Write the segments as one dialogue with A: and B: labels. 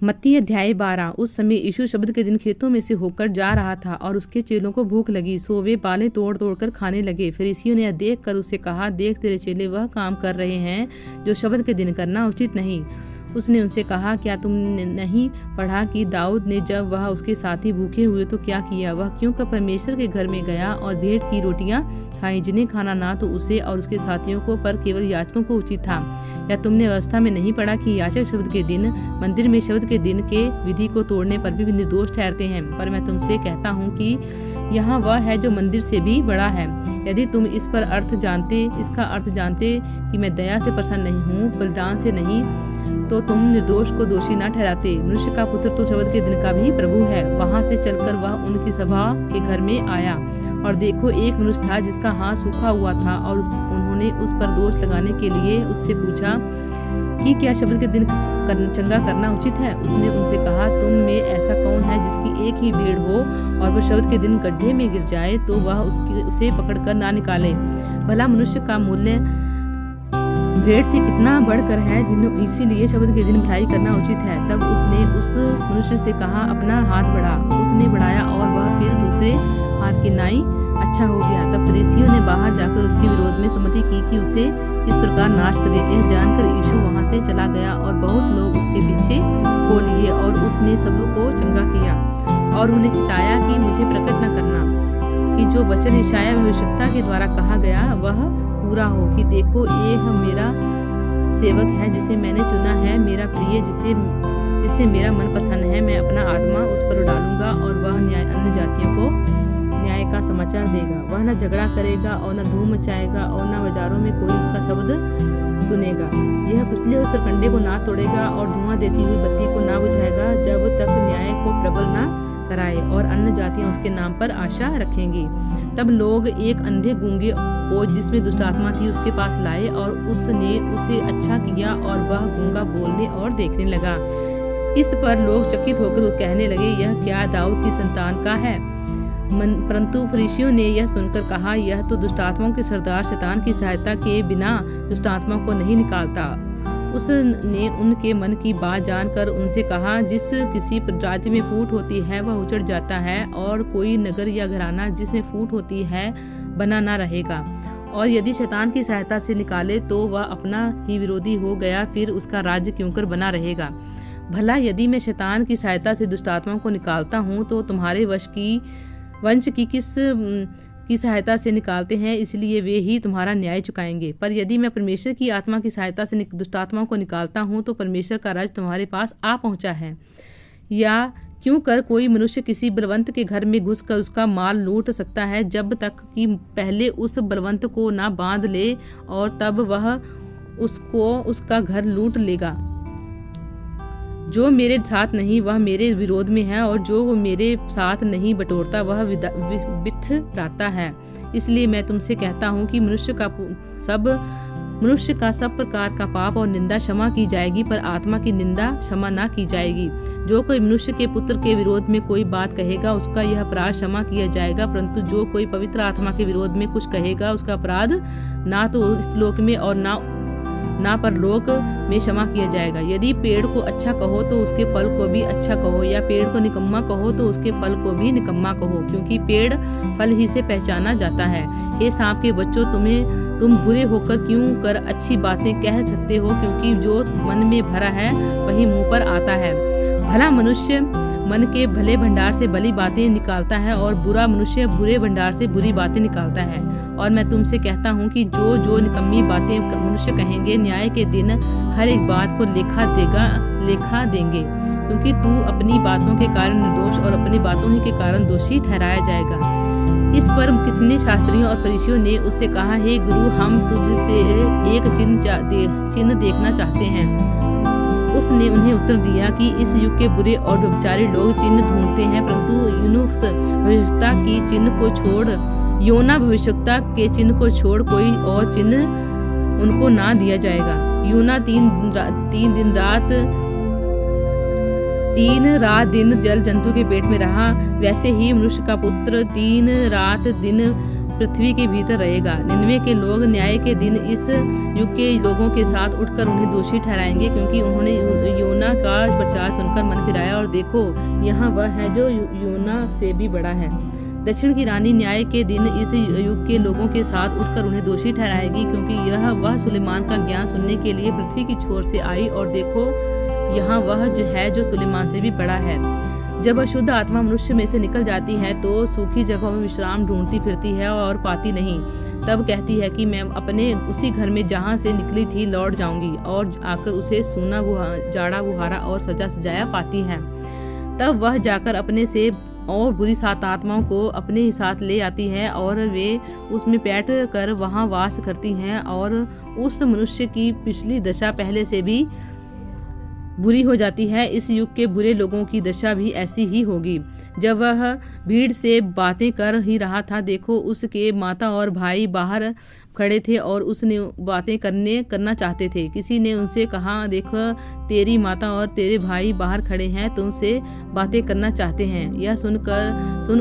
A: मत्ती अध्याय 12। उस समय यीशु शब्द के दिन खेतों में से होकर जा रहा था और उसके चेलों को भूख लगी, सो वे बालें तोड़ तोड़ कर खाने लगे। फरीसियों ने देख कर उससे कहा, देख तेरे चेले वह काम कर रहे हैं जो शब्द के दिन करना उचित नहीं। उसने उनसे कहा, क्या तुमने नहीं पढ़ा कि दाऊद ने जब वह उसके साथी भूखे हुए तो क्या किया? वह क्यों कर परमेश्वर के घर में गया और भेंट की रोटियां खाई, जिन्हें खाना ना तो उसे और उसके साथियों को पर केवल याजकों को उचित था। या तुमने व्यवस्था में नहीं पढ़ा कि याजक शब्द के दिन, मंदिर में शब्द के दिन के विधि को तोड़ने पर भी निर्दोष ठहरते हैं? पर मैं तुमसे कहता हूँ कि यहाँ वह है जो मंदिर से भी बड़ा है। यदि तुम इसका अर्थ जानते कि मैं दया से प्रसन्न नहीं हूँ, बलिदान से नहीं, तो तुम निर्दोष को दोषी न ठहराते। मनुष्य का पुत्र तो शब्द के दिन का भी प्रभु है। वहां से चलकर वह उनकी सभा के घर में आया, और देखो, एक मनुष्य था जिसका हाथ सूखा हुआ था, और उन्होंने उस पर दोष लगाने के लिए उससे पूछा कि क्या शब्द के दिन चंगा करना उचित है? उसने उनसे कहा, तुम में ऐसा कौन है जिसकी एक ही भेड़ हो और वह शब्द के दिन गड्ढे में गिर जाए तो वह उसे पकड़कर ना निकाले? भला मनुष्य का मूल्य भेड़ से कितना बढ़कर है, इसीलिए शब्द के दिन भलाई करना उचित है। तब उसने उस मनुष्य से कहा, अपना हाथ बढ़ा। उसने बढ़ाया और वह फिर दूसरे हाथ की नाई अच्छा हो गया। तब फरीसियों ने बाहर जाकर उसके विरोध में सम्मति की कि उसे किस प्रकार नाश करे। यह जानकर यीशु वहां से चला गया और बहुत लोग उसके पीछे हो लिए, और उसने सबको चंगा किया और उन्हें चिताया कि मुझे प्रकट न करना, कि जो वचन यशायाह भविष्यद्वक्ता के द्वारा कहा गया वह पूरा हो, कि देखो, ये मेरा सेवक है जिसे मैंने चुना है, मेरा प्रिय, जिससे मेरा मन प्रसन्न है। मैं अपना आत्मा उस पर डालूंगा और वह अन्य जातियों को न्याय का समाचार देगा। वह न झगड़ा करेगा और न धूम मचाएगा और न बाजारों में कोई उसका शब्द सुनेगा। यह कुचले हुए सरकंडे को ना तोड़ेगा और धुआं देती हुई बत्ती को ना बुझाएगा, जब तक न्याय को प्रबल ना कराए, और अन्य जातियां उसके नाम पर आशा रखेंगी। तब लोग एक अंधे गूंगे को जिसमें दुष्टात्मा थी उसके पास लाए, और उसने उसे अच्छा किया और वह गूंगा बोलने और देखने लगा। इस पर लोग चकित होकर कहने लगे, यह क्या दाऊद की संतान का है? परंतु फरीसियों ने यह सुनकर कहा, यह तो दुष्टात्माओं के सरदार शैतान की सहायता के बिना दुष्टात्मा को नहीं निकालता। उसने उनके मन की बात जानकर उनसे कहा, जिस किसी राज्य में फूट होती है वह उजड़ जाता है, और कोई नगर या घराना जिसमें फूट होती है बना ना रहेगा। और यदि शैतान की सहायता से निकाले तो वह अपना ही विरोधी हो गया, फिर उसका राज्य क्यों कर बना रहेगा? भला यदि मैं शैतान की सहायता से दुष्टात्माओं को निकालता हूँ तो तुम्हारे वंश की किस की सहायता से निकालते हैं, इसलिए वे ही तुम्हारा न्याय चुकाएंगे। पर यदि मैं परमेश्वर की आत्मा की सहायता से दुष्टात्माओं को निकालता हूँ तो परमेश्वर का राज्य तुम्हारे पास आ पहुँचा है। या क्यों कर कोई मनुष्य किसी बलवंत के घर में घुसकर उसका माल लूट सकता है, जब तक कि पहले उस बलवंत को ना बांध ले, और तब वह उसका घर लूट लेगा। जो मेरे साथ नहीं वह मेरे विरोध में है, और जो मेरे साथ नहीं बटोरता वह बिथराता है। इसलिए मैं तुमसे कहता हूँ कि मनुष्य का सब प्रकार का पाप और निंदा क्षमा की जाएगी, पर आत्मा की निंदा क्षमा ना की जाएगी। जो कोई मनुष्य के पुत्र के विरोध में कोई बात कहेगा उसका यह अपराध क्षमा किया जाएगा, परंतु जो कोई पवित्र आत्मा के विरोध में कुछ कहेगा उसका अपराध ना तो इस लोक में और ना परलोक में क्षमा किया जाएगा। यदि पेड़ को अच्छा कहो तो उसके फल को भी अच्छा कहो, या पेड़ को निकम्मा कहो तो उसके फल को भी निकम्मा कहो, क्योंकि पेड़ फल ही से पहचाना जाता है। हे सांप के बच्चों, तुम बुरे होकर क्यों कर अच्छी बातें कह सकते हो, क्योंकि जो मन में भरा है वही मुंह पर आता है। भला मनुष्य मन के भले भंडार से भली बातें निकालता है, और बुरा मनुष्य बुरे भंडार से बुरी बातें निकालता है। और मैं तुमसे कहता हूँ कि जो निकम्मी बातें मनुष्य कहेंगे, न्याय के दिन हर एक बात को लेखा देंगे, क्योंकि तू अपनी बातों के कारण निर्दोष और अपनी बातों ही के कारण दोषी ठहराया जाएगा। इस पर कितने शास्त्रियों और फरीसियों ने उससे कहा, हे गुरु, हम तुझसे एक चिन्ह देखना चाहते हैं। उसने उन्हें उत्तर दिया कि इस युग के बुरे और व्यभिचारी लोग चिन्ह ढूंढते हैं, परंतु योना भविष्यद्वक्ता के चिन्ह को छोड़ कोई और चिन्ह उनको ना दिया जाएगा। योना तीन रात दिन जल जंतु के पेट में रहा, वैसे ही मनुष्य का पुत्र 3 रात दिन पृथ्वी के भीतर रहेगा। निन्वे के लोग न्याय के दिन इस युग के लोगों के साथ उठकर उन्हें दोषी ठहराएंगे, क्योंकि उन्होंने योना का प्रचार सुनकर मन फिराया, और देखो यहाँ वह है जो योना से भी बड़ा है। दक्षिण की रानी न्याय के दिन इस युग के लोगों के साथ उठकर उन्हें दोषी ठहराएगी, क्योंकि यह वह सुलेमान का ज्ञान सुनने के लिए पृथ्वी की छोर से आई, और देखो यहाँ वह जो है जो सुलेमान से भी बड़ा है। जब अशुद्ध आत्मा मनुष्य में से निकल जाती है तो सूखी जगहों में विश्राम ढूंढती फिरती है और पाती नहीं। तब कहती है कि मैं अपने उसी घर में जहाँ से निकली थी लौट जाऊंगी, और आकर उसे सूना जाड़ा बुहारा और सजा सजाया पाती है। तब वह जाकर अपने से और बुरी 7 आत्माओं को अपने साथ ले आती है, और वे उसमें बैठ कर वहाँ वास करती हैं, और उस मनुष्य की पिछली दशा पहले से भी बुरी हो जाती है। इस युग के बुरे लोगों की दशा भी ऐसी ही होगी। जब वह भीड़ से बातें कर ही रहा था, देखो उसके माता और भाई बाहर खड़े थे और उसने बातें करना चाहते थे। किसी ने उनसे कहा, देखो तेरी माता और तेरे भाई बाहर खड़े हैं, तुमसे बातें करना चाहते हैं। यह सुन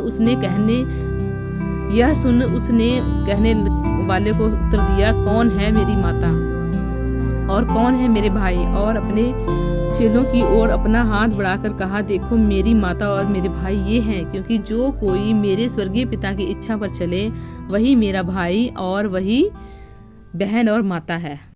A: उसने कहने वाले को उत्तर दिया, कौन है मेरी माता और कौन है मेरे भाई? और अपने चेलों की ओर अपना हाथ बढ़ाकर कहा, देखो मेरी माता और मेरे भाई ये हैं, क्योंकि जो कोई मेरे स्वर्गीय पिता की इच्छा पर चले वही मेरा भाई और वही बहन और माता है।